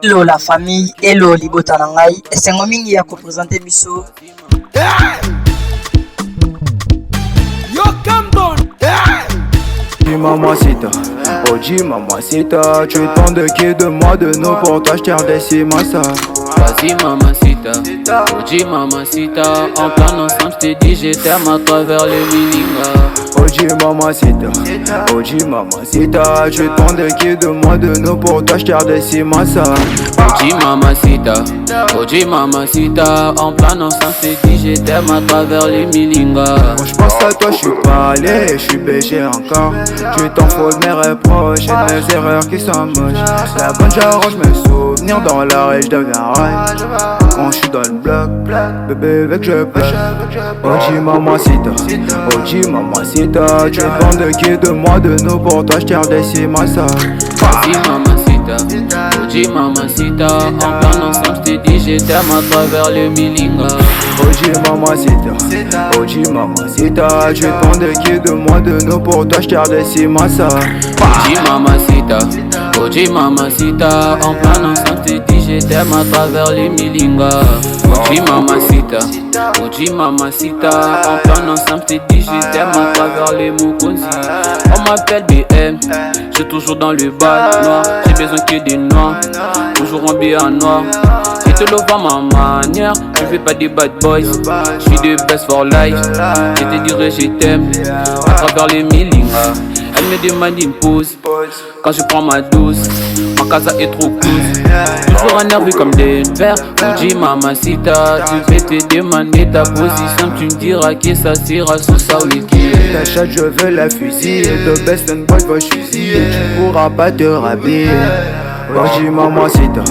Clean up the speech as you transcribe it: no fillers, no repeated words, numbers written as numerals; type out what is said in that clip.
Hello la famille, hello libota na ngai, esengo mingi ya kopresente biso. Yo Camden. Mamacita, oh dis mamacita, tu es tant de qui de moi de nous pour toi je redescends ça. Vas-y mamacita, oh dis mamacita, en plan ensemble je t'ai dit je t'aime à travers le Milinga. Oh dis mamacita, oh dis mamacita, tu es tant de qui de moi de nous pour toi je redescends ça. Oh dis mamacita, en plan ensemble je t'ai dit je t'aime à travers le Milinga. Quand je pense à toi je suis pas allé, je suis BG encore. Tu t'en fous de mes reproches et de mes erreurs qui sont moches. La bonne j'arrange mes souvenirs dans la rue, je deviens rage. Quand je suis dans le bloc, bébé veut que je pêche. Oh dis mamacita, oh dis mamacita, tu es bon de qui de moi de nous pour toi je redescends ça. Vas-y mamacita, oh dis mamacita, en plan ensemble je t'ai dit je t'aime à travers le Milinga. Oh dis mamacita, oh dis mamacita, tu es bon de qui de moi de nous pour toi je redescends ça. Oh dis mamacita, en plan ensemble je t'ai dit je t'aime à travers les Milinga. Oh dis mamacita, en plan ensemble je t'ai dit je t'aime à travers les Mukunzi. On m'appelle BM, j'suis toujours dans le bas noir, j'ai besoin que des noirs, toujours en bien noir. Je te love à ma manière, je fais pas des bad boys, je suis de best for life. Je te dirai je t'aime à travers les Milinga. Elle me demande une pause quand je prends ma dose. Ma casa est trop close, toujours énervé comme des verres. Oh dis mamacita, je vais te demander ta position. Tu me diras que ça sera sous sa wiki. Ta chatte je veux la fusiller, the best and boy va fusiller. Tu pourras pas te rhabiller. Oh dis mamacita.